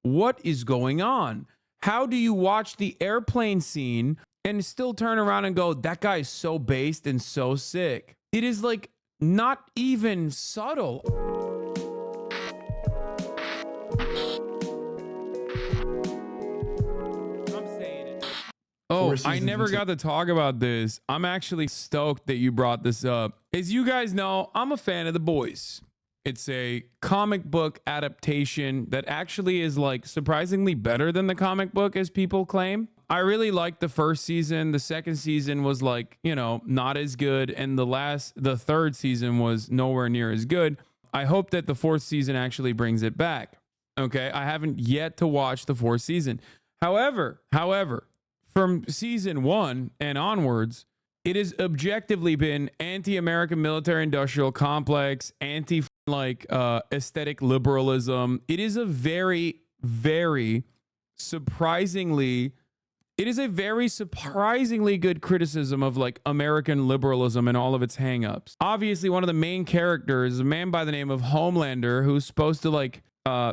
What is going on? How do you watch the airplane scene and still turn around and go, that guy is so based and so sick? It is like not even subtle. Oh, I never got to talk about this. I'm actually stoked that you brought this up. As you guys know, I'm a fan of The Boys. It's a comic book adaptation that actually is like surprisingly better than the comic book as people claim. I really liked the first season. The second season was like, you know, not as good. And the third season was nowhere near as good. I hope that the fourth season actually brings it back. Okay. I haven't yet to watch the fourth season. However, from season 1 and onwards, it has objectively been anti-American military industrial complex, aesthetic liberalism. It is a very surprisingly good criticism of like American liberalism and all of its hangups. Obviously, one of the main characters is a man by the name of Homelander, who's supposed to like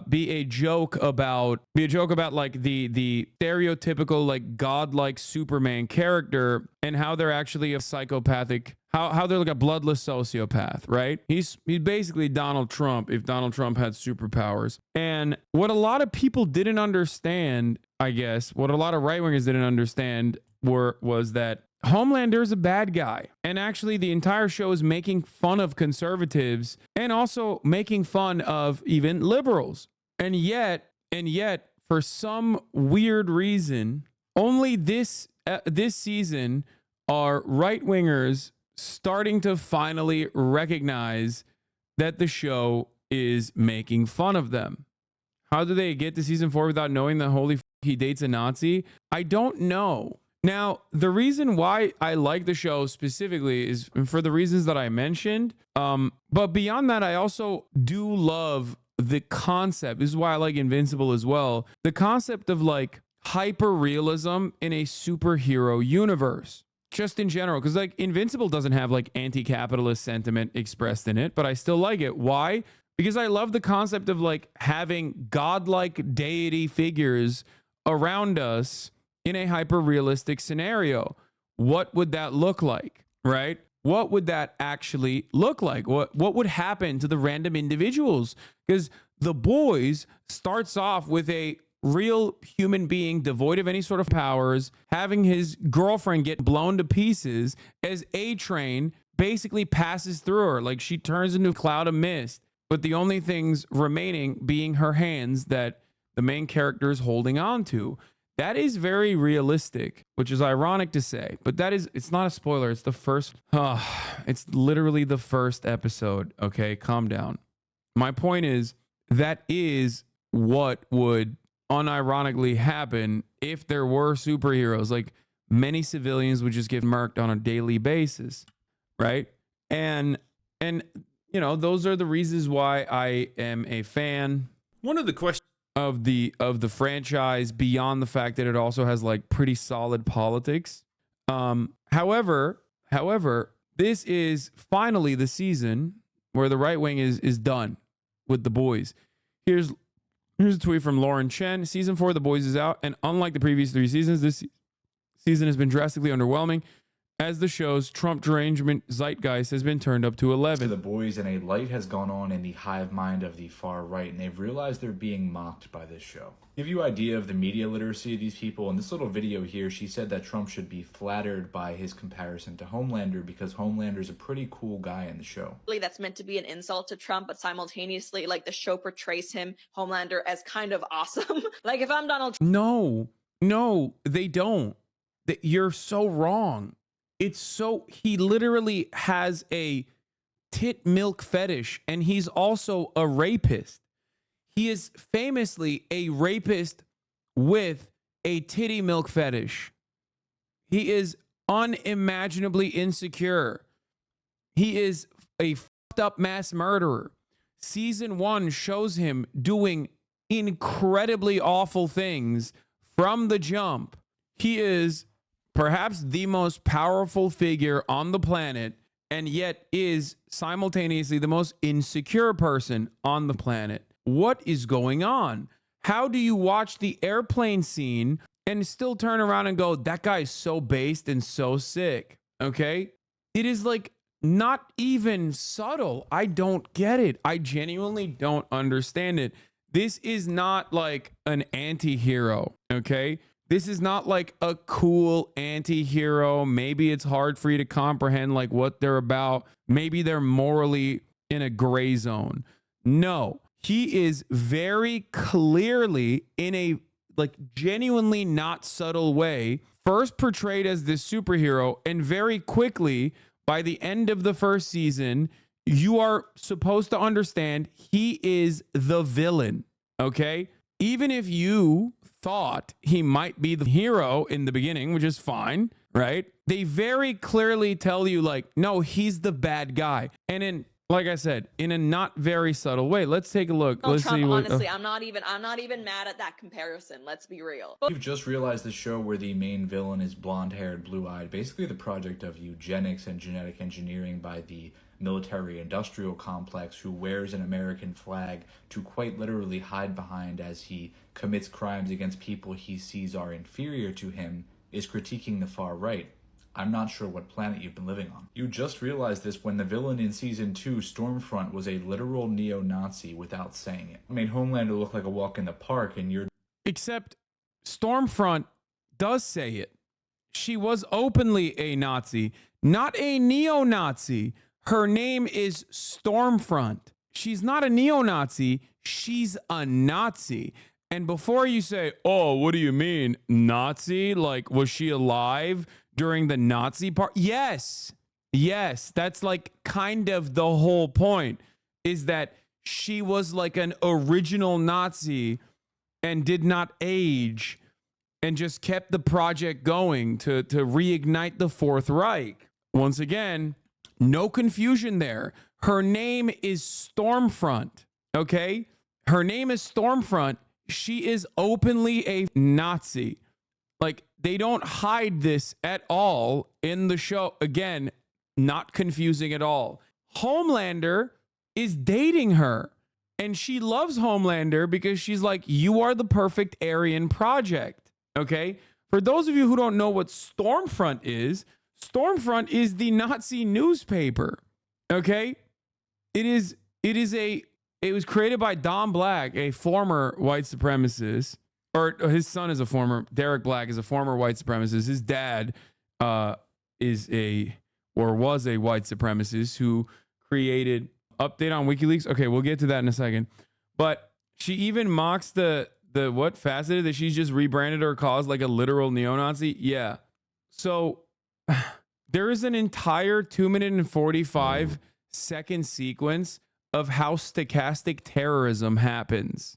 be a joke about like the stereotypical like godlike Superman character, and how they're actually a psychopathic, how they're like a bloodless sociopath, right? He's basically Donald Trump if Donald Trump had superpowers. And what a lot of people didn't understand, I guess, what a lot of right-wingers didn't understand was that Homelander is a bad guy. And actually the entire show is making fun of conservatives and also making fun of even liberals. And yet for some weird reason, only this season are right-wingers starting to finally recognize that the show is making fun of them. How do they get to season 4 without knowing that he dates a Nazi? I don't know. Now, the reason why I like the show specifically is for the reasons that I mentioned. But beyond that, I also do love the concept. This is why I like Invincible as well. The concept of like hyper realism in a superhero universe, just in general. Because like Invincible doesn't have like anti-capitalist sentiment expressed in it, but I still like it. Why? Because I love the concept of like having godlike deity figures around us in a hyper-realistic scenario. What would that look like, right? What would that actually look like? What would happen to the random individuals? Because The Boys starts off with a real human being devoid of any sort of powers, having his girlfriend get blown to pieces as A-Train basically passes through her. Like she turns into a cloud of mist, but the only things remaining being her hands that the main character is holding on to. That is very realistic, which is ironic to say, but it's not a spoiler. It's the first, it's literally the first episode. Okay, calm down. My point is, that is what would unironically happen if there were superheroes. Like many civilians would just get murked on a daily basis, right? And you know, those are the reasons why I am a fan. One of the questions of the franchise, beyond the fact that it also has like pretty solid politics. However, this is finally the season where the right wing is done with The Boys. Here's a tweet from Lauren Chen. Season 4 of The Boys is out, and unlike the previous 3 seasons, this season has been drastically underwhelming, as the show's Trump derangement zeitgeist has been turned up to 11. To The Boys, and a light has gone on in the hive mind of the far right, and they've realized they're being mocked by this show. Give you an idea of the media literacy of these people. In this little video here, she said that Trump should be flattered by his comparison to Homelander because Homelander's a pretty cool guy in the show. That's meant to be an insult to Trump, but simultaneously, like, the show portrays him, Homelander, as kind of awesome. Like, if I'm Donald Trump. No, they don't. You're so wrong. He literally has a tit milk fetish, and he's also a rapist. He is famously a rapist with a titty milk fetish. He is unimaginably insecure. He is a fucked up mass murderer. Season 1 shows him doing incredibly awful things from the jump. He is perhaps the most powerful figure on the planet, and yet is simultaneously the most insecure person on the planet. What is going on? How do you watch the airplane scene and still turn around and go, that guy is so based and so sick? Okay. It is like not even subtle. I don't get it. I genuinely don't understand it. This is not like an anti-hero. Okay. This is not like a cool anti-hero. Maybe it's hard for you to comprehend like what they're about. Maybe they're morally in a gray zone. No, he is very clearly in a like genuinely not subtle way first portrayed as this superhero, and very quickly by the end of the first season, you are supposed to understand he is the villain. Okay. Even if you thought he might be the hero in the beginning, which is fine, right? They very clearly tell you like, no, he's the bad guy. And in, like I said, in a not very subtle way. Let's take a look. Donald Let's Trump, see what, honestly, I'm not even mad at that comparison. Let's be real. You've just realized the show where the main villain is blonde-haired, blue-eyed, basically the project of eugenics and genetic engineering by the military-industrial complex, who wears an American flag to quite literally hide behind as he commits crimes against people he sees are inferior to him, is critiquing the far right. I'm not sure what planet you've been living on. You just realized this when the villain in Season 2, Stormfront, was a literal neo-Nazi without saying it. It made Homelander look like a walk in the park, and you're... Except Stormfront does say it. She was openly a Nazi, not a neo-Nazi. Her name is Stormfront. She's not a neo-Nazi. She's a Nazi. And before you say, oh, what do you mean? Nazi? Like, was she alive during the Nazi part? Yes. Yes. That's like kind of the whole point, is that she was like an original Nazi and did not age and just kept the project going to reignite the Fourth Reich. Once again, no confusion there. Her name is Stormfront. Okay. Her name is Stormfront. She is openly a Nazi. Like, they don't hide this at all in the show. Again, not confusing at all. Homelander is dating her, and she loves Homelander because she's like, you are the perfect Aryan project. Okay. For those of you who don't know what Stormfront is the Nazi newspaper. Okay. It was created by Don Black, a former white supremacist, or his son is a former, Derek Black is a former white supremacist. His dad was a white supremacist who created, update on WikiLeaks. Okay, we'll get to that in a second. But she even mocks the what faceted that she's just rebranded her cause like a literal neo-Nazi. Yeah. So there is an entire 2-minute and 45-second sequence of how stochastic terrorism happens.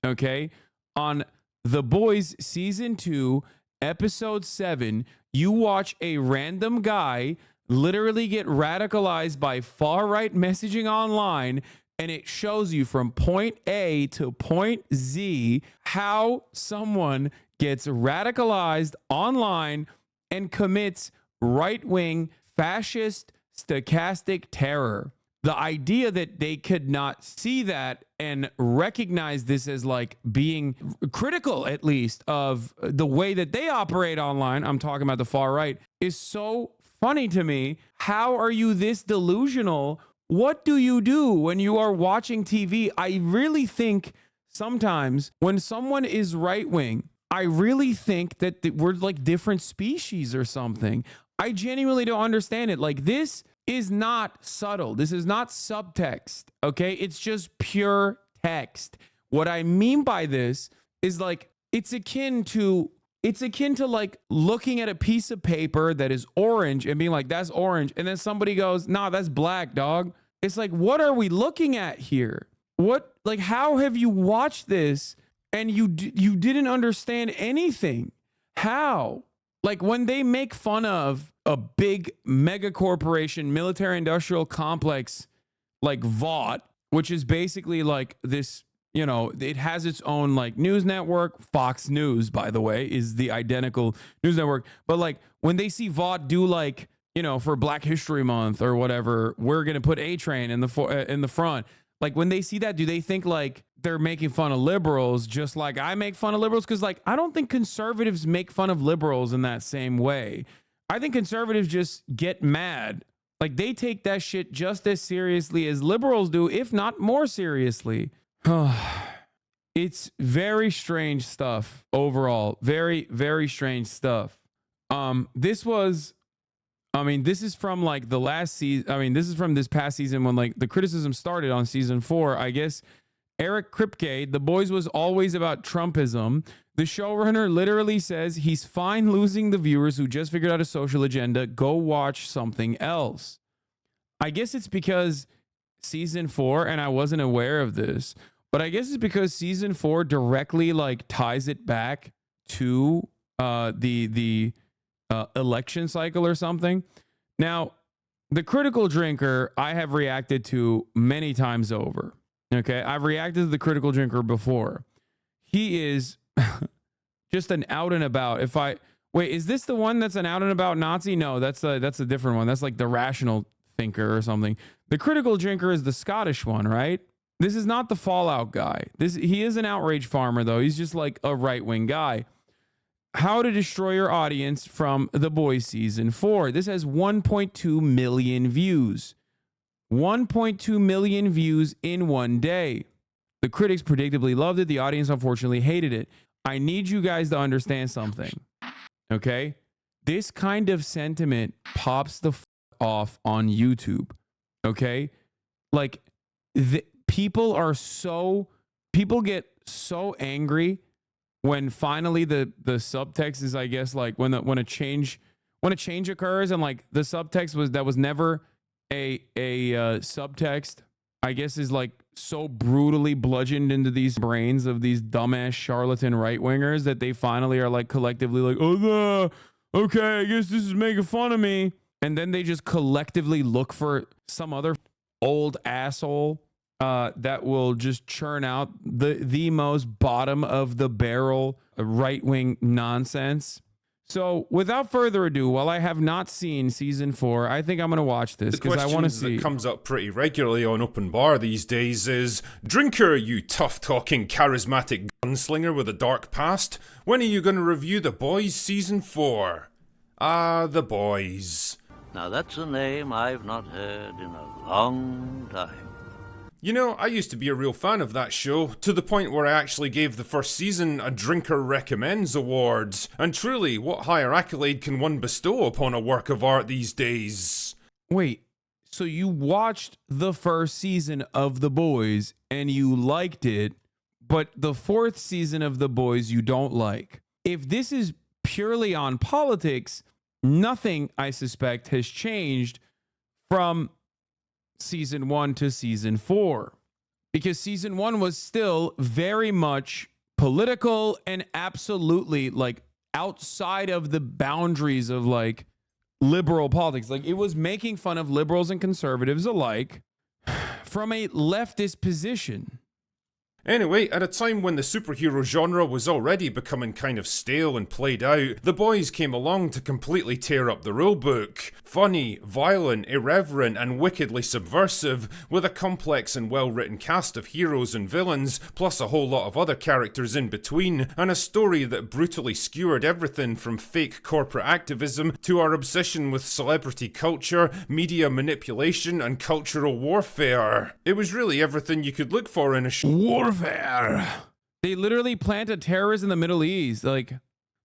Okay. On The Boys Season 2, Episode 7, you watch a random guy literally get radicalized by far-right messaging online, and it shows you from point A to point Z how someone gets radicalized online and commits right-wing fascist stochastic terror. The idea that they could not see that and recognize this as like being critical, at least, of the way that they operate online, I'm talking about the far right, is so funny to me. How are you this delusional? What do you do when you are watching TV? I really think sometimes when someone is right wing, I really think that we're like different species or something. I genuinely don't understand it. Like, this is not subtle. This is not subtext. Okay. It's just pure text. What I mean by this is like, it's akin to like looking at a piece of paper that is orange and being like, that's orange. And then somebody goes, nah, that's black, dog. It's like, what are we looking at here? What, like, how have you watched this and you didn't understand anything? How? Like, when they make fun of a big mega corporation, military industrial complex like Vought, which is basically like this, you know, it has its own like news network. Fox News, by the way, is the identical news network. But like when they see Vought do like, you know, for Black History Month or whatever, we're going to put A-Train in the front. Like when they see that, do they think like they're making fun of liberals just like I make fun of liberals? Because like I don't think conservatives make fun of liberals in that same way. I think conservatives just get mad. Like they take that shit just as seriously as liberals do, if not more seriously. It's very strange stuff overall. Very, very strange stuff. This is from like the last season. This is from this past season when like the criticism started on season 4. I guess Eric Kripke, The Boys was always about Trumpism. The showrunner literally says he's fine losing the viewers who just figured out a social agenda. Go watch something else. I guess it's because season 4, and I wasn't aware of this, but I guess it's because season 4 directly like ties it back to the election cycle or something. Now, the critical drinker I have reacted to many times over. Okay, I've reacted to the critical drinker before. He is just an out and about. Wait, is this the one that's an out and about Nazi? No, that's a different one. That's like the rational thinker or something. The critical drinker is the Scottish one, right? This is not the Fallout guy. He is an outrage farmer though. He's just like a right-wing guy. How to Destroy Your Audience from The Boys season 4. This has 1.2 million views. 1.2 million views in one day. The critics predictably loved it. The audience unfortunately hated it. I need you guys to understand something. Okay? This kind of sentiment pops the off on YouTube. Okay? Like people get so angry when finally the subtext is, I guess, like when a change occurs and like the subtext was never a subtext, I guess, is like so brutally bludgeoned into these brains of these dumbass charlatan right wingers that they finally are like collectively like, oh, okay, I guess this is making fun of me, and then they just collectively look for some other old asshole that will just churn out the most bottom of the barrel right-wing nonsense. So without further ado, while I have not seen season 4, I think I'm going to watch this because I want to see. That comes up pretty regularly on Open Bar these days is, Drinker, you tough-talking, charismatic gunslinger with a dark past, when are you going to review The Boys season 4? The Boys. Now that's a name I've not heard in a long time. You know, I used to be a real fan of that show, to the point where I actually gave the first season a Drinker Recommends Awards. And truly, what higher accolade can one bestow upon a work of art these days? Wait, so you watched the first season of The Boys and you liked it, but the 4th season of The Boys you don't like. If this is purely on politics, nothing, I suspect, has changed from season 1 to season 4, because season 1 was still very much political and absolutely like outside of the boundaries of like liberal politics. Like it was making fun of liberals and conservatives alike from a leftist position. Anyway, at a time when the superhero genre was already becoming kind of stale and played out, The Boys came along to completely tear up the rulebook. Funny, violent, irreverent, and wickedly subversive, with a complex and well-written cast of heroes and villains, plus a whole lot of other characters in between, and a story that brutally skewered everything from fake corporate activism to our obsession with celebrity culture, media manipulation, and cultural warfare. It was really everything you could look for in a show. Warfare. They literally plant a terrorist in the Middle East. Like,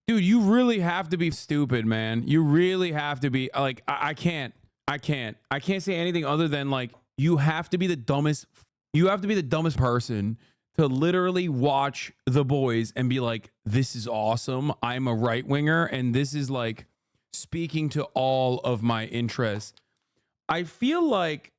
dude, you really have to be stupid, man. You really have to be like, I can't say anything other than like, you have to be the dumbest person to literally watch The Boys and be like, this is awesome. I'm a right winger and this is like speaking to all of my interests. I feel like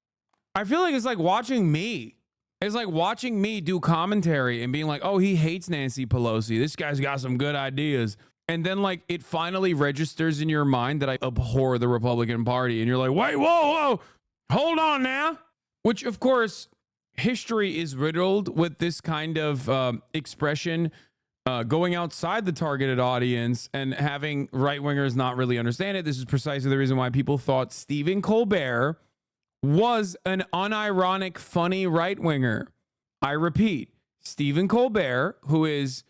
it's like watching me. It's like watching me do commentary and being like, oh, he hates Nancy Pelosi. This guy's got some good ideas. And then like it finally registers in your mind that I abhor the Republican Party. And you're like, wait, whoa, hold on now. Which, of course, history is riddled with this kind of expression going outside the targeted audience and having right wingers not really understand it. This is precisely the reason why people thought Stephen Colbert was an unironic, funny right winger. I repeat, Stephen Colbert, who is,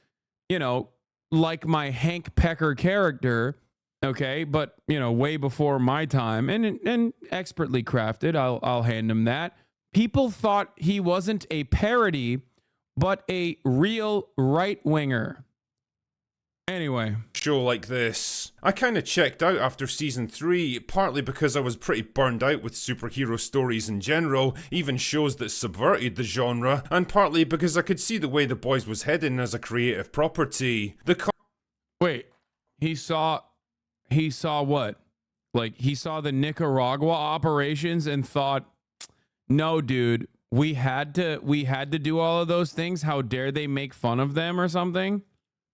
you know, like my Hank Pecker character, okay, but you know, way before my time and expertly crafted. I'll hand him that. People thought he wasn't a parody, but a real right winger. Anyway, show like this. I kind of checked out after season 3, partly because I was pretty burned out with superhero stories in general, even shows that subverted the genre, and partly because I could see the way The Boys was heading as a creative property. Wait, he saw what? Like, he saw the Nicaragua operations and thought, no, dude, we had to do all of those things. How dare they make fun of them or something?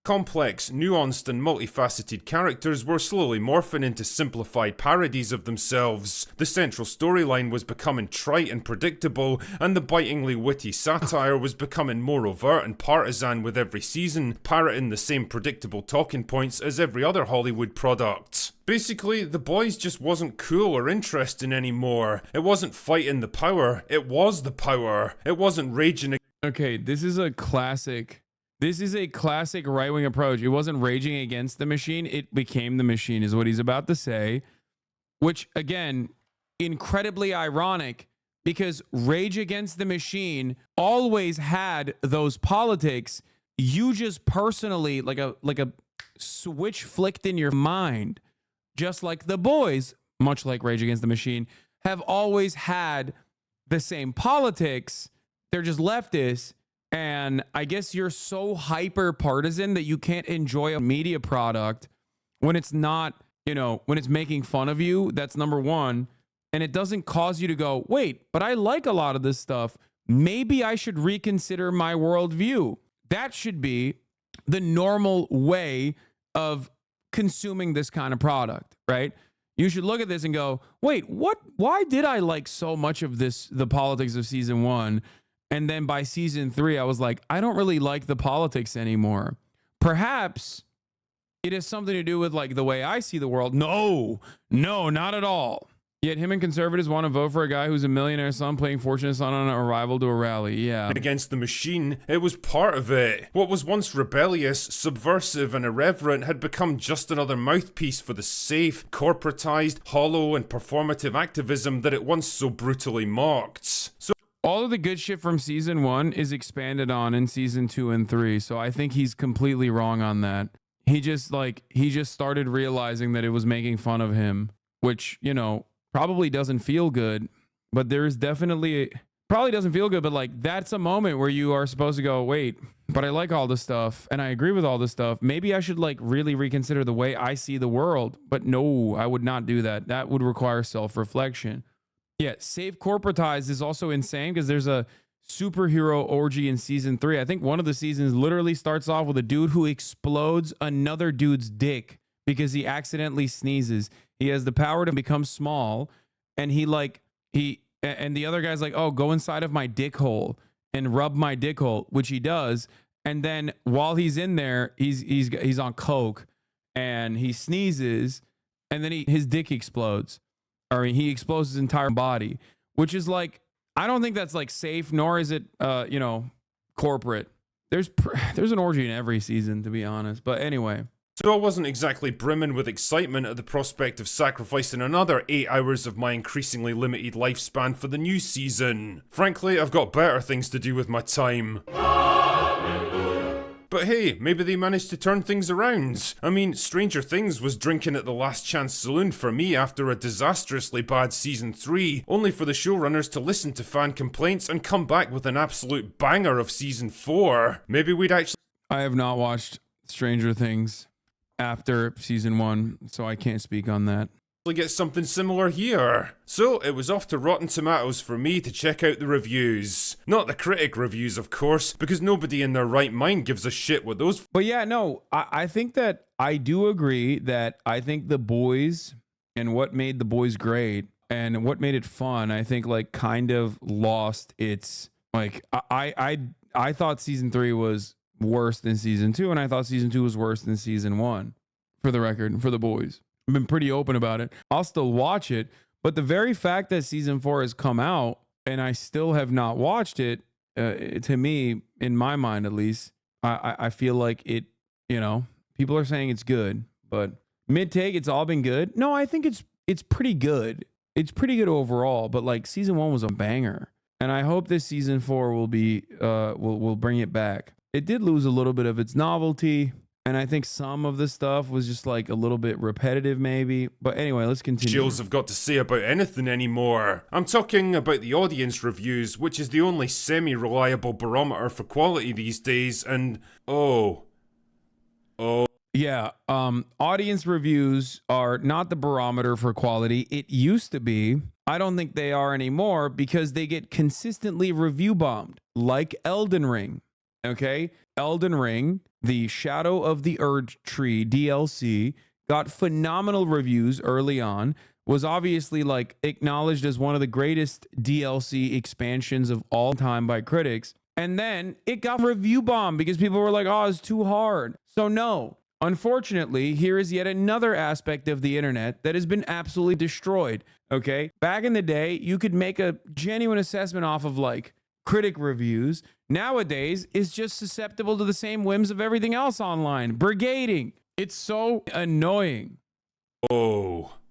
Complex, nuanced, and multifaceted characters were slowly morphing into simplified parodies of themselves. The central storyline was becoming trite and predictable, and the bitingly witty satire was becoming more overt and partisan with every season, parroting the same predictable talking points as every other Hollywood product. Basically, The Boys just wasn't cool or interesting anymore. It wasn't fighting the power, it was the power. It wasn't raging. Okay, this is a classic right-wing approach. It wasn't raging against the machine, it became the machine, is what he's about to say. Which, again, incredibly ironic, because Rage Against the Machine always had those politics. You just personally, like a switch flicked in your mind, just like The Boys, much like Rage Against the Machine, have always had the same politics. They're just leftists. And I guess you're so hyper partisan that you can't enjoy a media product when it's not, you know, when it's making fun of you. That's number one. And it doesn't cause you to go, wait, but I like a lot of this stuff. Maybe I should reconsider my worldview. That should be the normal way of consuming this kind of product, right? You should look at this and go, wait, why did I like so much of this, the politics of season 1? And then by season 3, I was like, I don't really like the politics anymore. Perhaps it has something to do with like the way I see the world. No, not at all. Yet him and conservatives want to vote for a guy who's a millionaire son playing Fortunate Son on an arrival to a rally. Yeah. Against the machine, it was part of it. What was once rebellious, subversive, and irreverent had become just another mouthpiece for the safe, corporatized, hollow, and performative activism that it once so brutally mocked. So all of the good shit from season 1 is expanded on in season 2 and 3. So I think he's completely wrong on that. He just started realizing that it was making fun of him, which, you know, probably doesn't feel good, but there's definitely probably doesn't feel good. But like, that's a moment where you are supposed to go, wait, but I like all this stuff and I agree with all this stuff. Maybe I should like really reconsider the way I see the world. But no, I would not do that. That would require self-reflection. Yeah, Save Corporatized is also insane because there's a superhero orgy in season 3. I think one of the seasons literally starts off with a dude who explodes another dude's dick because he accidentally sneezes. He has the power to become small, and and the other guy's like, oh, go inside of my dick hole and rub my dick hole, which he does. And then while he's in there, he's on coke and he sneezes, and then his dick explodes. Or he explodes his entire body, which is like, I don't think that's like safe, nor is it, corporate. There's an orgy in every season, to be honest. But anyway. So I wasn't exactly brimming with excitement at the prospect of sacrificing another 8 hours of my increasingly limited lifespan for the new season. Frankly, I've got better things to do with my time. But hey, maybe they managed to turn things around. I mean, Stranger Things was drinking at the Last Chance Saloon for me after a disastrously bad season 3, only for the showrunners to listen to fan complaints and come back with an absolute banger of season 4. Maybe we'd actually... I have not watched Stranger Things after season 1, so I can't speak on that. Get something similar here. So it was off to Rotten Tomatoes for me to check out the reviews. Not the critic reviews, of course, because nobody in their right mind gives a shit what those... But yeah, no, I think that I do agree that I think The Boys and what made The Boys great and what made it fun, I think like kind of lost its, like, I thought season 3 was worse than season 2, and I thought season 2 was worse than season 1, for the record, for The Boys. I've been pretty open about it. I'll still watch it, But the very fact that season 4 has come out and I still have not watched it, to me, in my mind at least, I feel like it, people are saying it's good, but mid take, it's all been good. No, I think it's pretty good. It's pretty good overall, but like season 1 was a banger. And I hope this season 4 will be, will bring it back. It did lose a little bit of its novelty. And I think some of the stuff was just like a little bit repetitive maybe. But anyway, let's continue. Shows have got to say about anything anymore. I'm talking about the audience reviews, which is the only semi-reliable barometer for quality these days, and yeah, audience reviews are not the barometer for quality. It used to be. I don't think they are anymore because they get consistently review bombed, like Elden Ring. Okay? Elden Ring, the Shadow of the Erd Tree DLC, got phenomenal reviews early on, was obviously like acknowledged as one of the greatest DLC expansions of all time by critics. And then it got review bombed because people were like, oh, it's too hard. So no, unfortunately, here is yet another aspect of the internet that has been absolutely destroyed. Okay. Back in the day, you could make a genuine assessment off of like critic reviews. Nowadays, it's just susceptible to the same whims of everything else online. Brigading. It's so annoying.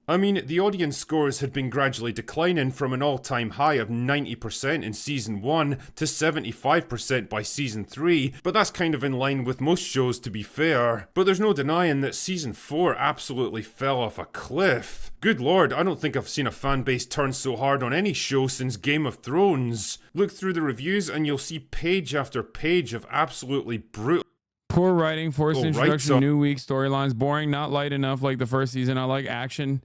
I mean, the audience scores had been gradually declining from an all-time high of 90% in Season 1 to 75% by Season 3, but that's kind of in line with most shows, to be fair. But there's no denying that Season 4 absolutely fell off a cliff. Good lord, I don't think I've seen a fan base turn so hard on any show since Game of Thrones. Look through the reviews and you'll see page after page of absolutely brutal... Poor writing, forced introduction, new weak storylines, boring, not light enough like the first season. I like action.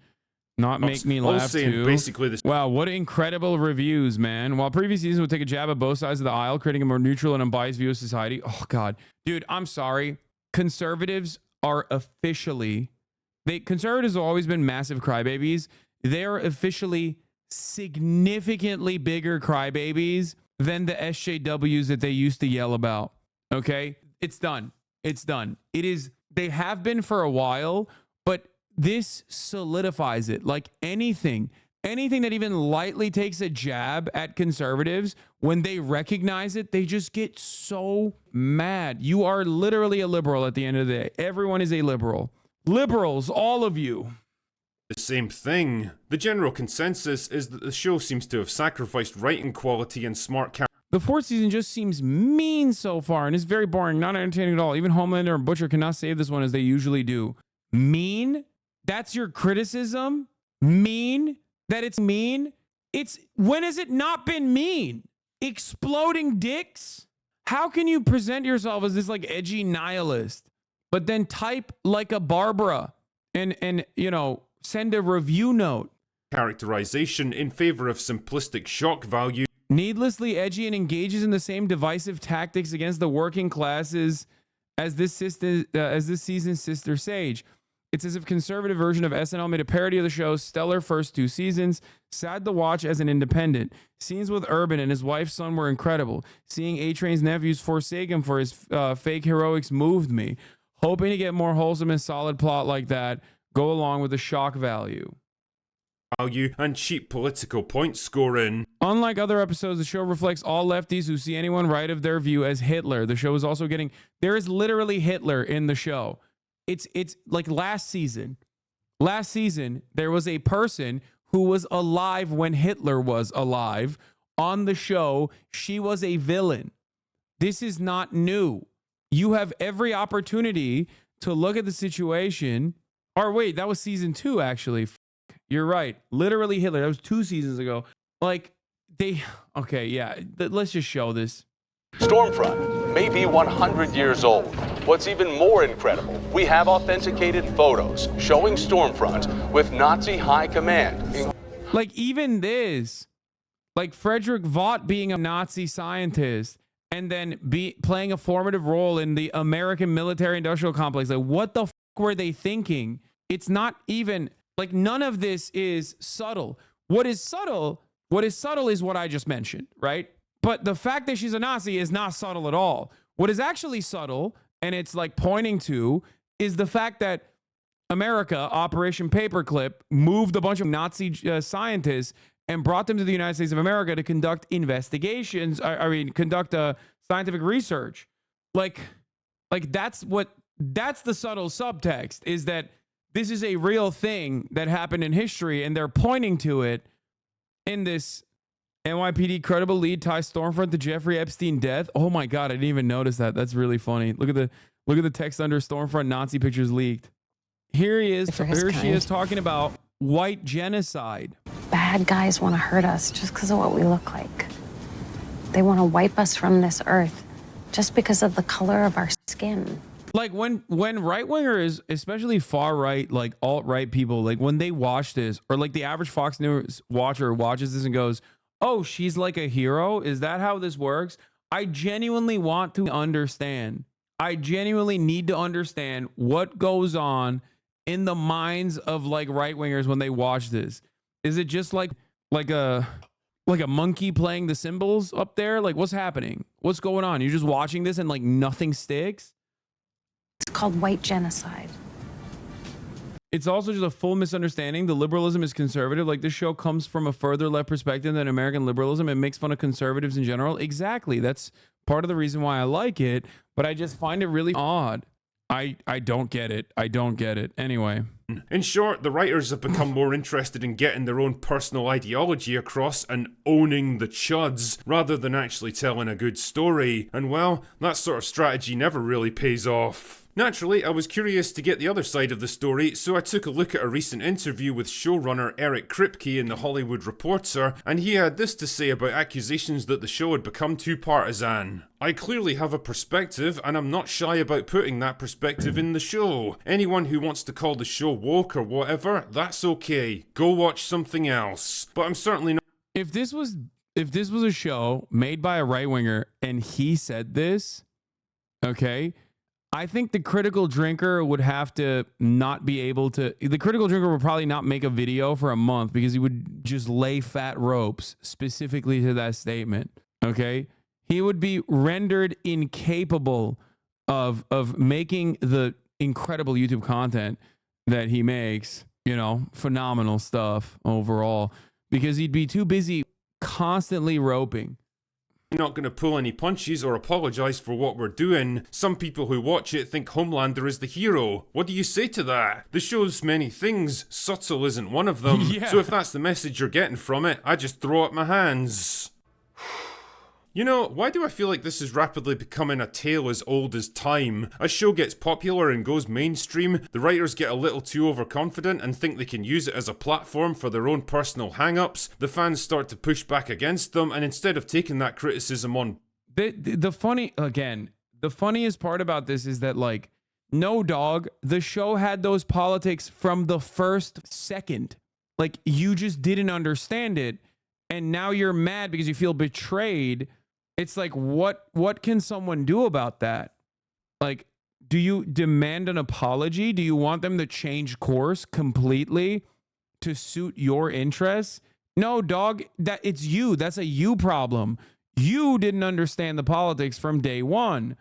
Not make me laugh too. Basically this. Wow, what incredible reviews, man. While previous seasons would take a jab at both sides of the aisle, creating a more neutral and unbiased view of society. Oh, God. Dude, I'm sorry. Conservatives are officially... Conservatives have always been massive crybabies. They're officially significantly bigger crybabies than the SJWs that they used to yell about. Okay? It's done. It's done. It is... They have been for a while, but... This solidifies it. Like anything that even lightly takes a jab at conservatives, when they recognize it, they just get so mad. You are literally a liberal at the end of the day. Everyone is a liberal. Liberals, all of you. The same thing. The general consensus is that the show seems to have sacrificed writing quality and smart characters. The fourth season just seems mean so far and is very boring, not entertaining at all. Even Homelander and Butcher cannot save this one as they usually do. Mean? That's your criticism? Mean? That it's mean? When has it not been mean? Exploding dicks? How can you present yourself as this like edgy nihilist, but then type like a Barbara and send a review note? Characterization in favor of simplistic shock value. Needlessly edgy and engages in the same divisive tactics against the working classes as this season's Sister Sage. It's as if a conservative version of SNL made a parody of the show's stellar first 2 seasons. Sad to watch as an independent. Scenes with Urban and his wife's son were incredible. Seeing A-Train's nephews forsake him for his fake heroics moved me. Hoping to get more wholesome and solid plot like that go along with the shock value. And cheap political point scoring. Unlike other episodes, the show reflects all lefties who see anyone right of their view as Hitler. The show is also getting... There is literally Hitler in the show. It's like last season, there was a person who was alive when Hitler was alive on the show. She was a villain. This is not new. You have every opportunity to look at the situation. Or wait, that was season 2, actually. You're right. Literally Hitler. That was 2 seasons ago. Okay, yeah. Let's just show this. Stormfront may be 100 years old. What's even more incredible, we have authenticated photos showing Stormfront with Nazi high command. Like even this, like Frederick Vaught being a Nazi scientist and then playing a formative role in the American military industrial complex. Like what the f were they thinking? It's not even like none of this is subtle. What is subtle is what I just mentioned, right? But the fact that she's a Nazi is not subtle at all. What is actually subtle, and it's like pointing to, is the fact that America, Operation Paperclip, moved a bunch of Nazi scientists and brought them to the United States of America to conduct investigations. Conduct scientific research. Like that's the subtle subtext, is that this is a real thing that happened in history, and they're pointing to it in this. NYPD credible lead ties Stormfront to Jeffrey Epstein death. Oh my God, I didn't even notice that. That's really funny. Look at the text under Stormfront Nazi pictures leaked. Here he is. Here she is talking about white genocide. Bad guys want to hurt us just because of what we look like. They want to wipe us from this earth just because of the color of our skin. Like when right-wingers, especially far-right, like alt-right people, like when they watch this, or like the average Fox News watcher watches this and goes, oh, she's like a hero? Is that how this works? I genuinely want to understand. I genuinely need to understand what goes on in the minds of like right-wingers when they watch this. Is it just like a monkey playing the cymbals up there? Like, what's happening? What's going on? You're just watching this and like nothing sticks? It's called white genocide. It's also just a full misunderstanding. The liberalism is conservative. Like, this show comes from a further left perspective than American liberalism. It makes fun of conservatives in general. Exactly. That's part of the reason why I like it. But I just find it really odd. I don't get it. I don't get it. Anyway. In short, the writers have become more interested in getting their own personal ideology across and owning the chuds, rather than actually telling a good story. And well, that sort of strategy never really pays off. Naturally, I was curious to get the other side of the story, so I took a look at a recent interview with showrunner Eric Kripke in The Hollywood Reporter, and he had this to say about accusations that the show had become too partisan. I clearly have a perspective, and I'm not shy about putting that perspective in the show. Anyone who wants to call the show woke or whatever, that's okay. Go watch something else. But I'm certainly not. If this was a show made by a right-winger and he said this, okay, I think the critical drinker would have to not be able to. The critical drinker would probably not make a video for a month because he would just lay fat ropes specifically to that statement. Okay, he would be rendered incapable of making the incredible YouTube content that he makes. You know, phenomenal stuff overall, because he'd be too busy constantly roping. Not going to pull any punches or apologize for what we're doing. Some people who watch it think Homelander is the hero. What do you say to that? The show's many things. Subtle isn't one of them. Yeah. So if that's the message you're getting from it, I just throw up my hands. You know, why do I feel like this is rapidly becoming a tale as old as time? A show gets popular and goes mainstream, the writers get a little too overconfident and think they can use it as a platform for their own personal hang-ups, the fans start to push back against them, and instead of taking that criticism on... The funniest part about this is that, like, no, dog, the show had those politics from the first second. Like, you just didn't understand it, and now you're mad because you feel betrayed. It's like, what can someone do about that? Like, do you demand an apology? Do you want them to change course completely to suit your interests? No, dog, it's you. That's a you problem. You didn't understand the politics from day one.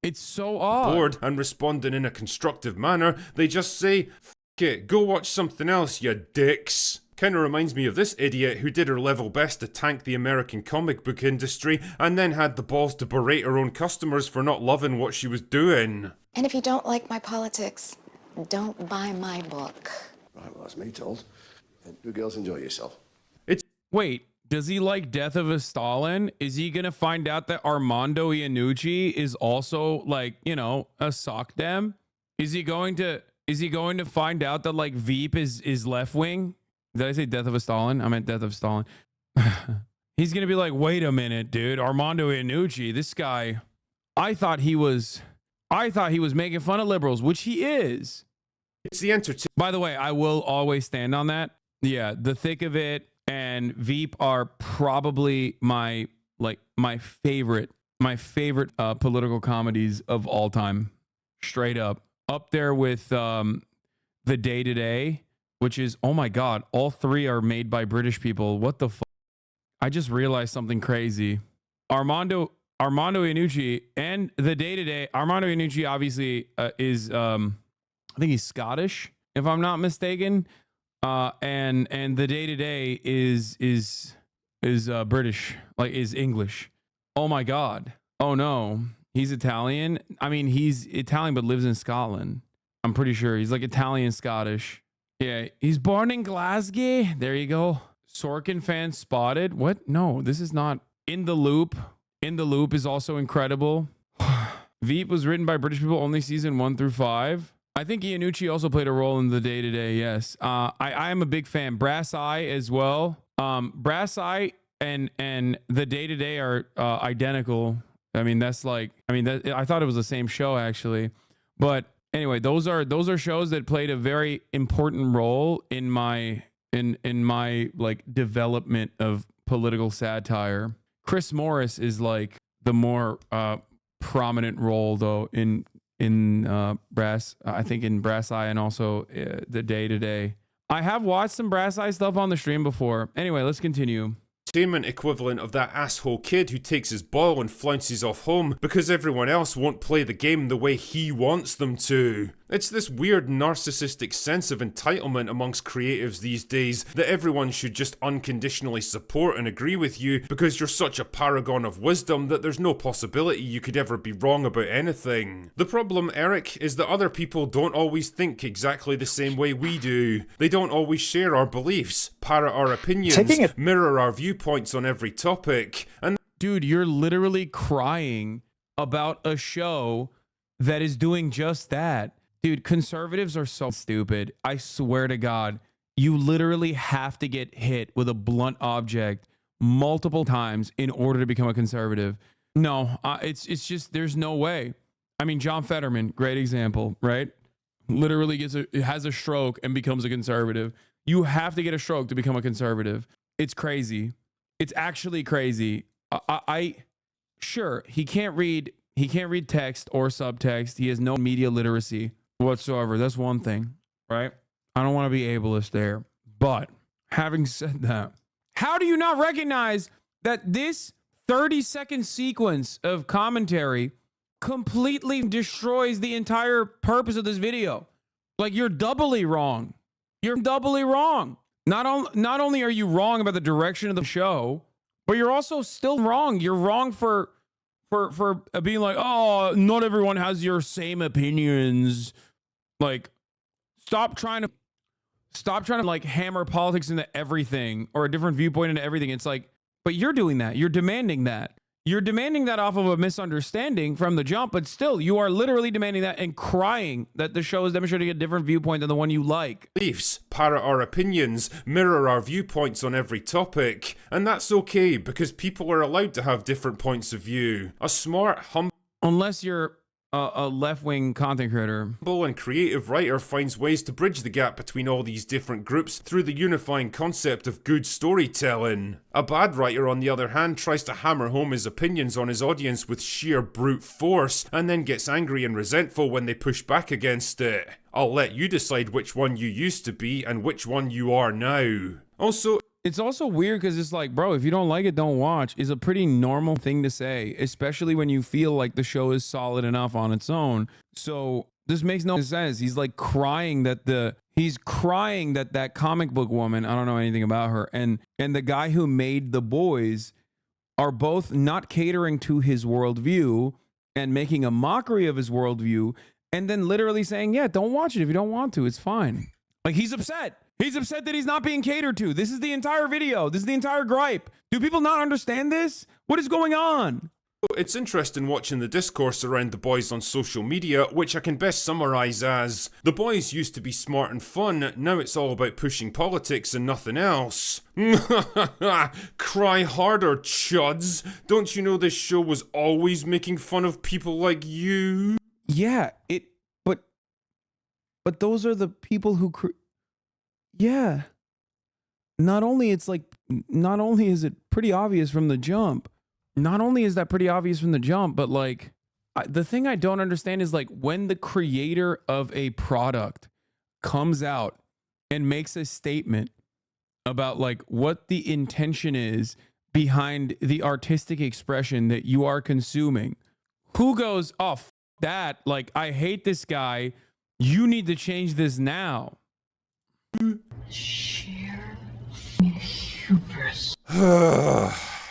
It's so odd. Bored and responding in a constructive manner, they just say, "F it, go watch something else, you dicks." Kinda reminds me of this idiot who did her level best to tank the American comic book industry and then had the balls to berate her own customers for not loving what she was doing. And if you don't like my politics, don't buy my book. Right, well, that's me told. You girls enjoy yourself. Wait, does he like Death of a Stalin? Is he gonna find out that Armando Iannucci is also, like, you know, a sock dem? Is he going to find out that, like, Veep is left wing? Did I say Death of a Stalin? I meant Death of Stalin. He's going to be like, wait a minute, dude. Armando Iannucci, this guy, I thought he was making fun of liberals, which he is. It's the entertainment. By the way, I will always stand on that. Yeah, The Thick of It and Veep are probably my favorite political comedies of all time. Straight up. Up there with The Day to Day, which is, oh my God, all three are made by British people. What the fuck? I just realized something crazy. Armando Iannucci and The Day to Day. Armando Iannucci obviously is I think he's Scottish, if I'm not mistaken. And the day to day is British, like is English. Oh my God. Oh no, he's Italian. I mean, he's Italian but lives in Scotland. I'm pretty sure he's like Italian Scottish. Yeah, he's born in Glasgow. There you go. Sorkin fan spotted. What? No, this is not. In the Loop. In the Loop is also incredible. Veep was written by British people, only season 1 through 5. I think Iannucci also played a role in the day to day. Yes. I am a big fan. Brass Eye as well. Brass Eye and the day to day are identical. I mean, I thought it was the same show actually, but anyway, those are shows that played a very important role in my like development of political satire. Chris Morris is like the more prominent role though in Brass, I think in Brass Eye and also the day to day. I have watched some Brass Eye stuff on the stream before. Anyway, let's continue. Entertainment equivalent of that asshole kid who takes his ball and flounces off home because everyone else won't play the game the way he wants them to. It's this weird narcissistic sense of entitlement amongst creatives these days that everyone should just unconditionally support and agree with you because you're such a paragon of wisdom that there's no possibility you could ever be wrong about anything. The problem, Eric, is that other people don't always think exactly the same way we do. They don't always share our beliefs, parrot our opinions, mirror our viewpoints on every topic, and dude, you're literally crying about a show that is doing just that. Dude, conservatives are so stupid. I swear to God, you literally have to get hit with a blunt object multiple times in order to become a conservative. No, it's just, there's no way. I mean, John Fetterman, great example, right? Literally has a stroke and becomes a conservative. You have to get a stroke to become a conservative. It's crazy. It's actually crazy. Sure, he can't read text or subtext. He has no media literacy whatsoever. That's one thing, right? I don't want to be ableist there. But having said that, how do you not recognize that this 30-second sequence of commentary completely destroys the entire purpose of this video? Like, you're doubly wrong. You're doubly wrong. Not only are you wrong about the direction of the show, but you're also still wrong. You're wrong for being like, oh, not everyone has your same opinions. Like, stop trying to like hammer politics into everything or a different viewpoint into everything. It's like, but you're doing that. You're demanding that. You're demanding that off of a misunderstanding from the jump, but still, you are literally demanding that and crying that the show is demonstrating a different viewpoint than the one you like. Beliefs, parrot our opinions, mirror our viewpoints on every topic, and that's okay because people are allowed to have different points of view. A smart, unless you're a left-wing content creator, humble and creative writer finds ways to bridge the gap between all these different groups through the unifying concept of good storytelling. A bad writer, on the other hand, tries to hammer home his opinions on his audience with sheer brute force, and then gets angry and resentful when they push back against it. I'll let you decide which one you used to be and which one you are now. Also, it's also weird because it's like, bro, if you don't like it, don't watch is a pretty normal thing to say, especially when you feel like the show is solid enough on its own. So this makes no sense. He's like crying that that comic book woman, I don't know anything about her, and the guy who made The Boys are both not catering to his worldview and making a mockery of his worldview, and then literally saying, yeah, don't watch it if you don't want to. It's fine. Like, he's upset. He's upset that he's not being catered to. This is the entire video. This is the entire gripe. Do people not understand this? What is going on? it's interesting watching the discourse around The Boys on social media, which I can best summarise as, The Boys used to be smart and fun, now it's all about pushing politics and nothing else. Cry harder, chuds. Don't you know this show was always making fun of people like you? Yeah, but those are the people who yeah. Not only is it pretty obvious from the jump. Not only is that pretty obvious from the jump, but like the thing I don't understand is like when the creator of a product comes out and makes a statement about like what the intention is behind the artistic expression that you are consuming, who goes, oh, that, like, I hate this guy You need to change this now.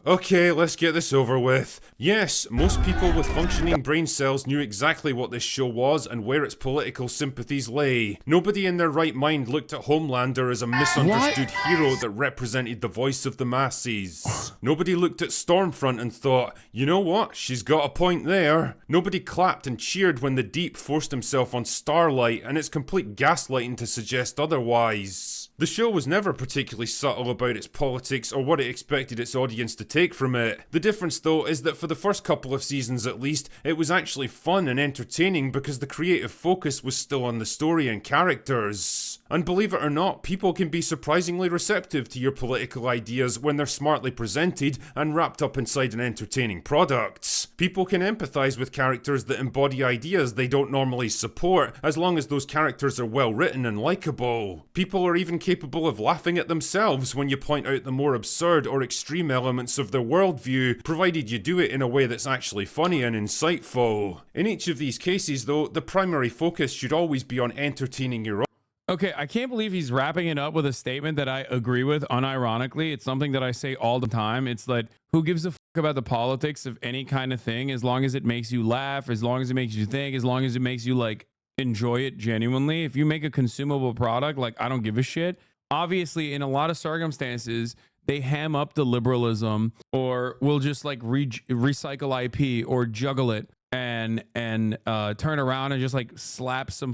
Okay, let's get this over with. Yes, most people with functioning brain cells knew exactly what this show was and where its political sympathies lay. Nobody in their right mind looked at Homelander as a misunderstood hero that represented the voice of the masses. Nobody looked at Stormfront and thought, you know what, she's got a point there. Nobody clapped and cheered when the Deep forced himself on Starlight, and it's complete gaslighting to suggest otherwise. The show was never particularly subtle about its politics or what it expected its audience to take from it. The difference though is that for the first couple of seasons at least, it was actually fun and entertaining because the creative focus was still on the story and characters. And believe it or not, people can be surprisingly receptive to your political ideas when they're smartly presented and wrapped up inside an entertaining product. People can empathise with characters that embody ideas they don't normally support, as long as those characters are well written and likeable. People are even capable of laughing at themselves when you point out the more absurd or extreme elements of their worldview, provided you do it in a way that's actually funny and insightful. In each of these cases though, the primary focus should always be on entertaining your Okay, I can't believe he's wrapping it up with a statement that I agree with unironically. It's something that I say all the time. It's like, who gives a fuck about the politics of any kind of thing as long as it makes you laugh, as long as it makes you think, as long as it makes you like enjoy it genuinely. If you make a consumable product, like I don't give a shit. Obviously, in a lot of circumstances, they ham up the liberalism or will just like recycle IP or juggle it and turn around and just like slap some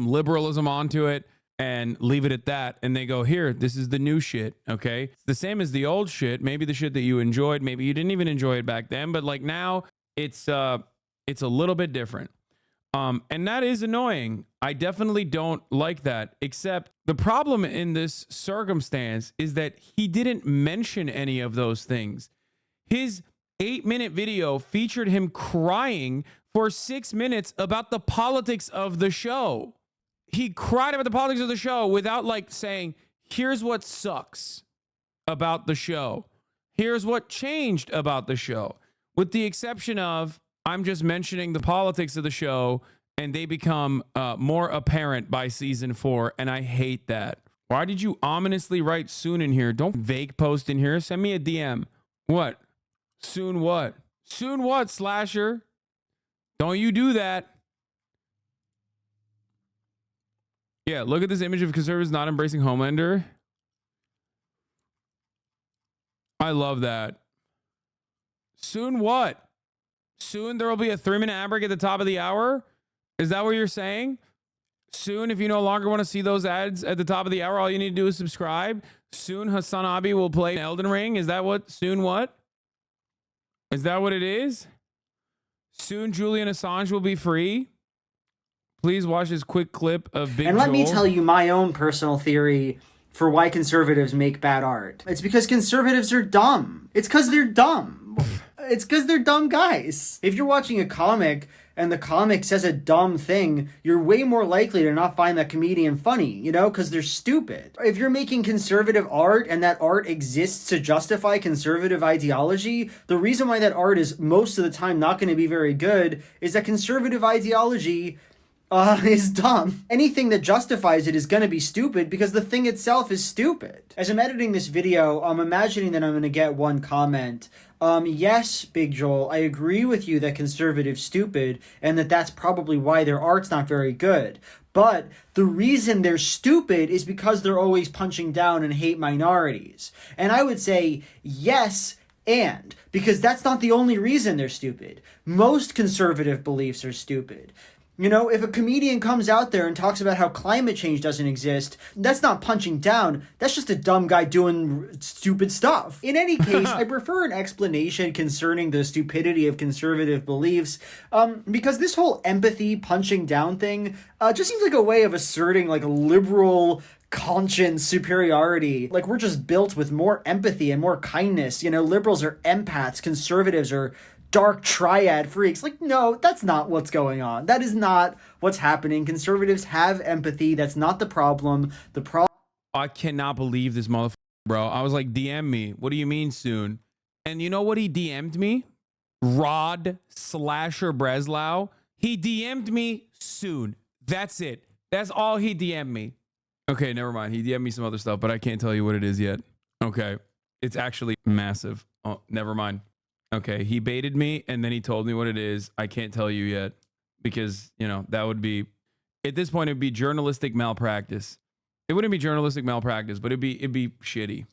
liberalism onto it and leave it at that. And they go, here, this is the new shit. Okay. It's the same as the old shit. Maybe the shit that you enjoyed, maybe you didn't even enjoy it back then, but like now it's a little bit different. And that is annoying. I definitely don't like that, except the problem in this circumstance is that he didn't mention any of those things. His 8-minute video featured him crying for 6 minutes about the politics of the show. He cried about the politics of the show without like saying, here's what sucks about the show. Here's what changed about the show. With the exception of, I'm just mentioning the politics of the show and they become more apparent by season 4. And I hate that. Why did you ominously write soon in here? Don't vague post in here. Send me a DM. What? Soon what? Soon what, Slasher? Don't you do that. Yeah, look at this image of conservatives not embracing Homelander. I love that. Soon what? Soon there will be a 3-minute ad break at the top of the hour? Is that what you're saying? Soon, if you no longer want to see those ads at the top of the hour, all you need to do is subscribe. Soon Hasanabi will play Elden Ring. Is that what? Soon what? Is that what it is? Soon Julian Assange will be free. Please watch this quick clip of Big And let me Joel. tell you my own personal theory for why conservatives make bad art. It's because conservatives are dumb. It's because they're dumb. It's because they're dumb guys. If you're watching a comic and the comic says a dumb thing, you're way more likely to not find that comedian funny, you know, because they're stupid. If you're making conservative art and that art exists to justify conservative ideology, the reason why that art is most of the time not going to be very good is that conservative ideology is dumb. Anything that justifies it is going to be stupid because the thing itself is stupid. As I'm editing this video, I'm imagining that I'm going to get one comment. Yes, Big Joel, I agree with you that conservatives stupid and that's probably why their art's not very good. But the reason they're stupid is because they're always punching down and hate minorities. And I would say yes, and because that's not the only reason they're stupid. Most conservative beliefs are stupid. You know, if a comedian comes out there and talks about how climate change doesn't exist, that's not punching down. That's just a dumb guy doing stupid stuff. In any case, I prefer an explanation concerning the stupidity of conservative beliefs, because this whole empathy punching down thing just seems like a way of asserting like a liberal conscience superiority. Like we're just built with more empathy and more kindness. You know, liberals are empaths, conservatives are dark triad freaks. Like, no, that's not what's going on. That is not what's happening. Conservatives have empathy. That's not the problem. The problem. I cannot believe this motherfucker, bro. I was like, DM me. What do you mean soon? And you know what he DM'd me? Rod Slasher Breslau. He DM'd me soon. That's it. That's all he DM'd me. Okay, never mind. He DM'd me some other stuff, but I can't tell you what it is yet. Okay. It's actually massive. Oh, never mind. Okay, he baited me and then he told me what it is. I can't tell you yet because, you know, that would be, at this point, it'd be journalistic malpractice. It wouldn't be journalistic malpractice, but it'd be shitty.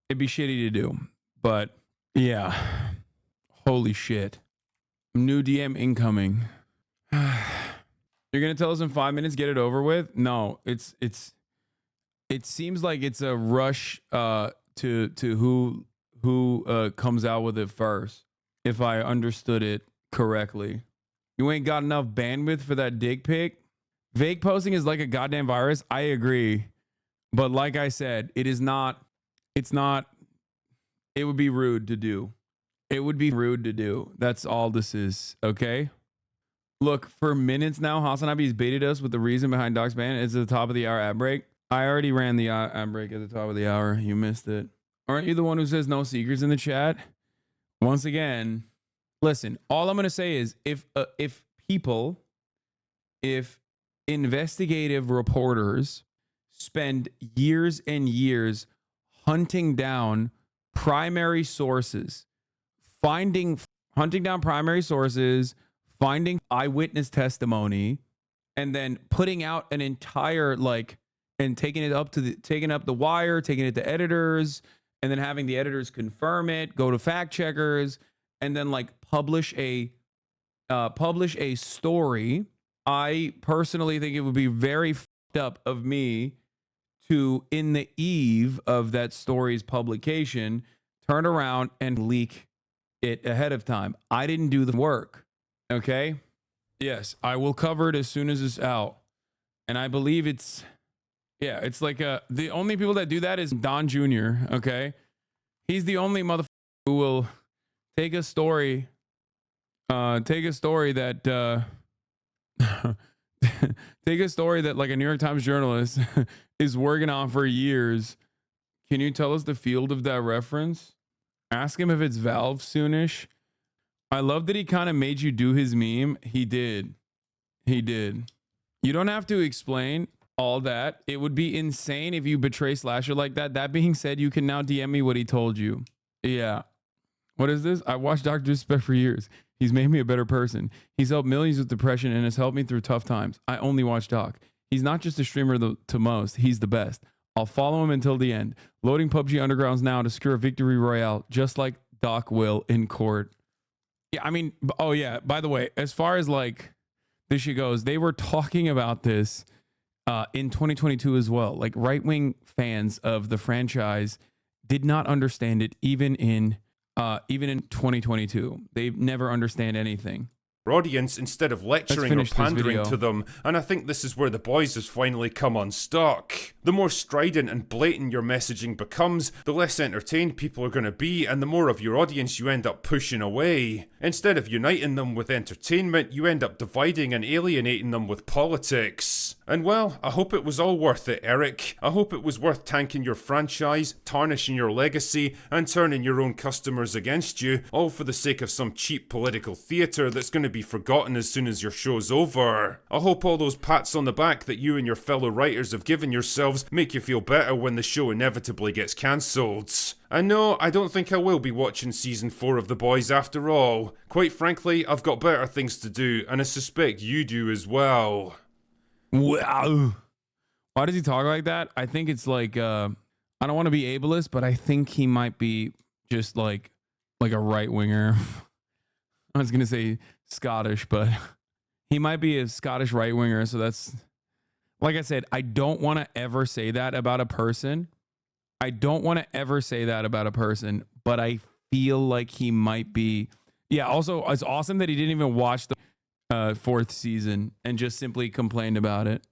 It'd be shitty to do. But yeah, holy shit. New DM incoming. You're gonna tell us in 5 minutes, get it over with? No, it seems like it's a rush to who comes out with it first, if I understood it correctly. You ain't got enough bandwidth for that dick pic. Vague posting is like a goddamn virus. I agree. But like I said, it would be rude to do. It would be rude to do. That's all this is. Okay. Look, for minutes now, Hasanabi's baited us with the reason behind Doc's ban. It's at the top of the hour ad break. I already ran the ad break at the top of the hour. You missed it. Aren't you the one who says no secrets in the chat? Once again, listen, all I'm going to say is if investigative reporters spend years and years hunting down primary sources, hunting down primary sources, finding eyewitness testimony, and then putting out an entire and taking it up the wire, taking it to editors, and then having the editors confirm it, go to fact checkers, and then publish a story. I personally think it would be very fucked up of me to, in the eve of that story's publication, turn around and leak it ahead of time. I didn't do the work. Okay. Yes, I will cover it as soon as it's out. And I believe it's like the only people that do that is Don Jr. Okay. He's the only motherfucker who will take a story that take a story that like a New York Times journalist is working on for years. Can you tell us the field of that reference? Ask him if it's Valve soonish. I love that he kind of made you do his meme. He did. You don't have to explain all that. It would be insane if you betray Slasher like that. That being said, you can now DM me what he told you. Yeah. What is this? I watched Dr. Disrespect for years. He's made me a better person. He's helped millions with depression and has helped me through tough times. I only watch Doc. He's not just a streamer to most. He's the best. I'll follow him until the end. Loading PUBG Undergrounds now to secure a victory royale, just like Doc will in court. Yeah, I mean, oh yeah, by the way, as far as this shit goes, they were talking about this in 2022 as well. Right-wing fans of the franchise did not understand it even in 2022. They never understand anything. Audience instead of lecturing or pandering to them, and I think this is where the boys has finally come unstuck. The more strident and blatant your messaging becomes, the less entertained people are going to be, and the more of your audience you end up pushing away. Instead of uniting them with entertainment, you end up dividing and alienating them with politics. And well, I hope it was all worth it, Eric. I hope it was worth tanking your franchise, tarnishing your legacy, and turning your own customers against you, all for the sake of some cheap political theatre that's going to be forgotten as soon as your show's over. I hope all those pats on the back that you and your fellow writers have given yourselves make you feel better when the show inevitably gets cancelled. And no, I don't think I will be watching season 4 of The Boys after all. Quite frankly, I've got better things to do, and I suspect you do as well. Wow. Why does he talk like that? I think it's I don't want to be ableist, but I think he might be just like a right winger. I was going to say Scottish, but he might be a Scottish right winger. So that's, like I said, I don't want to ever say that about a person. But I feel like he might be. Yeah. Also, it's awesome that he didn't even watch the 4th season and just simply complained about it.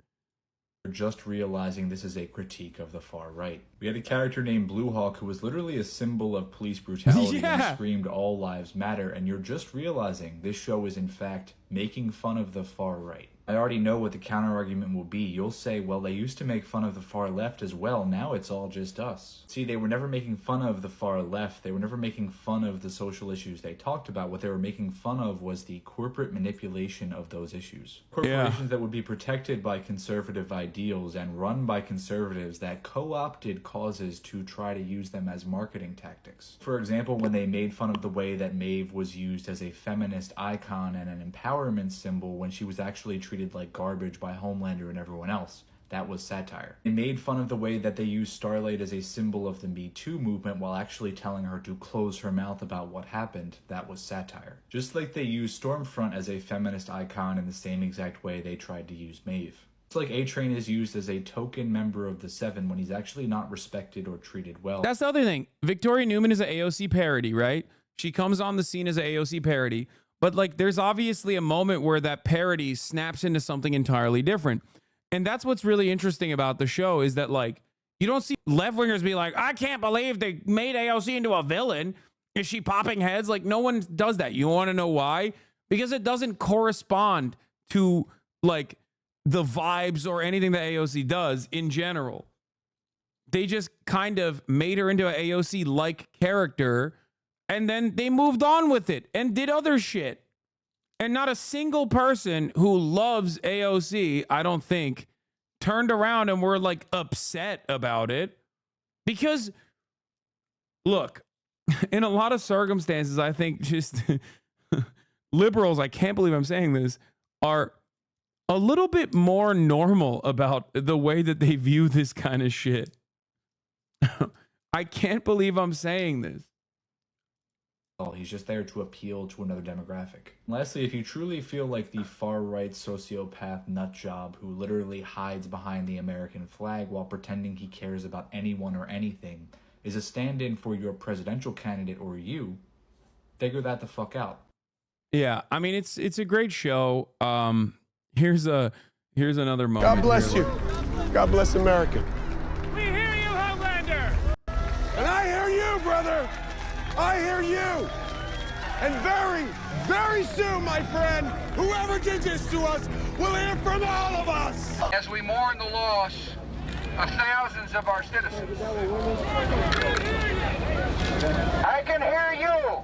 We're just realizing this is a critique of the far right. We had a character named Blue Hawk who was literally a symbol of police brutality and screamed all lives matter, and you're just realizing this show is in fact making fun of the far right. I already know what the counter argument will be. You'll say, well, they used to make fun of the far left as well. Now it's all just us. See, they were never making fun of the far left. They were never making fun of the social issues they talked about. What they were making fun of was the corporate manipulation of those issues. Corporations that would be protected by conservative ideals and run by conservatives that co-opted causes to try to use them as marketing tactics. For example, when they made fun of the way that Maeve was used as a feminist icon and an empowerment symbol when she was actually treated like garbage by Homelander and everyone else. That was satire. They made fun of the way that they used Starlight as a symbol of the Me Too movement while actually telling her to close her mouth about what happened. That was satire. Just like they used Stormfront as a feminist icon in the same exact way they tried to use Maeve. It's like A-Train is used as a token member of the Seven when he's actually not respected or treated well. That's the other thing. Victoria Newman is an AOC parody, right? She comes on the scene as an AOC parody. But like, there's obviously a moment where that parody snaps into something entirely different. And that's what's really interesting about the show is that like, you don't see left-wingers be like, I can't believe they made AOC into a villain. Is she popping heads? Like, no one does that. You want to know why? Because it doesn't correspond to like the vibes or anything that AOC does in general. They just kind of made her into an AOC-like character. And then they moved on with it and did other shit. And not a single person who loves AOC, I don't think, turned around and were like upset about it. Because, look, in a lot of circumstances, I think just liberals, I can't believe I'm saying this, are a little bit more normal about the way that they view this kind of shit. I can't believe I'm saying this. He's just there to appeal to another demographic. Lastly, if you truly feel like the far-right sociopath nutjob who literally hides behind the American flag while pretending he cares about anyone or anything is a stand-in for your presidential candidate or you, figure that the fuck out. Yeah, I mean, it's a great show. Here's another moment. God bless you. God bless America. We hear you, Homelander! And I hear you, brother. I hear you. And very, very soon, my friend, whoever did this to us will hear from all of us. As we mourn the loss of thousands of our citizens. I can hear you.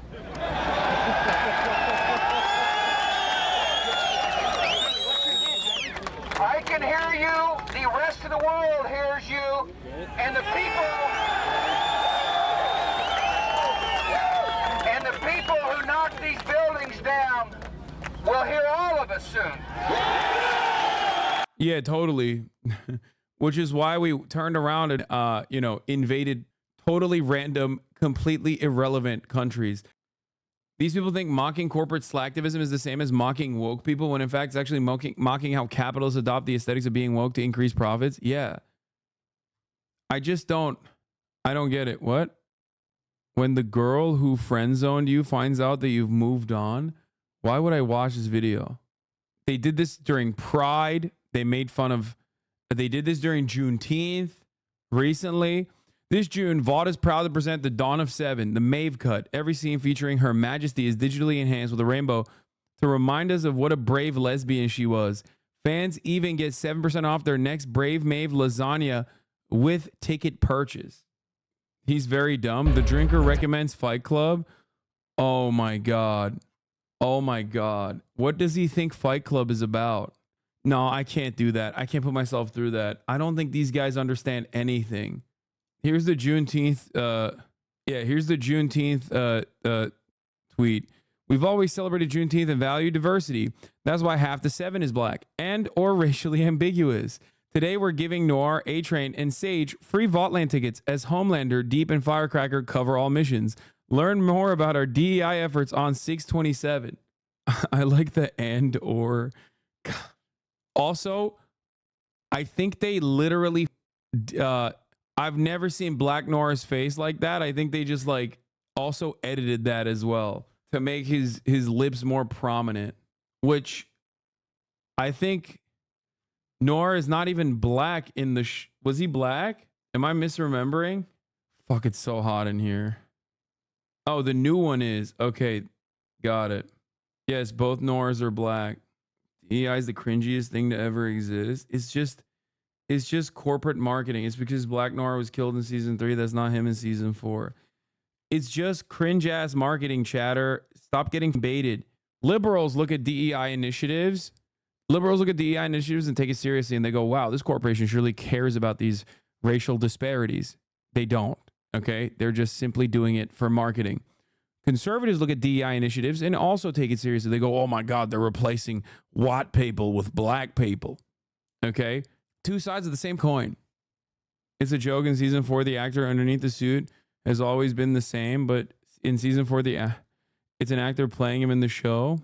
I can hear you. The rest of the world hears you. And the people who knock these buildings down will hear all of us soon. Yeah, totally. Which is why we turned around and, invaded totally random, completely irrelevant countries. These people think mocking corporate slacktivism is the same as mocking woke people, when in fact it's actually mocking how capitalists adopt the aesthetics of being woke to increase profits. Yeah. I don't get it. What? When the girl who friend zoned you finds out that you've moved on, why would I watch this video? They did this during Pride. They did this during Juneteenth recently. This June, Vaught is proud to present the Dawn of Seven, the Maeve cut. Every scene featuring Her Majesty is digitally enhanced with a rainbow to remind us of what a brave lesbian she was. Fans even get 7% off their next Brave Maeve lasagna with ticket purchase. He's very dumb. The drinker recommends Fight Club. Oh my God. Oh my God. What does he think Fight Club is about? No, I can't do that. I can't put myself through that. I don't think these guys understand anything. Here's the Juneteenth. Here's the Juneteenth tweet. We've always celebrated Juneteenth and valued diversity. That's why half the seven is black and or racially ambiguous. Today, we're giving Noir, A-Train, and Sage free Vaultland tickets as Homelander, Deep, and Firecracker cover all missions. Learn more about our DEI efforts on 627. I like the and or. Also, I think they literally... I've never seen Black Noir's face like that. I think they just like also edited that as well to make his lips more prominent, which I think... Noir is not even black in the was he black? Am I misremembering? Fuck, it's so hot in here. Oh, the new one is. Okay, got it. Yes, both Noirs are black. DEI is the cringiest thing to ever exist. It's just corporate marketing. It's because Black Noir was killed in season 3. That's not him in season 4. It's just cringe ass marketing chatter. Stop getting baited. Liberals look at DEI initiatives. Liberals look at DEI initiatives and take it seriously, and they go, wow, this corporation surely cares about these racial disparities. They don't. Okay. They're just simply doing it for marketing. Conservatives look at DEI initiatives and also take it seriously. They go, oh my God, they're replacing white people with black people. Okay. Two sides of the same coin. It's a joke in season 4. The actor underneath the suit has always been the same, but in season 4, it's an actor playing him in the show.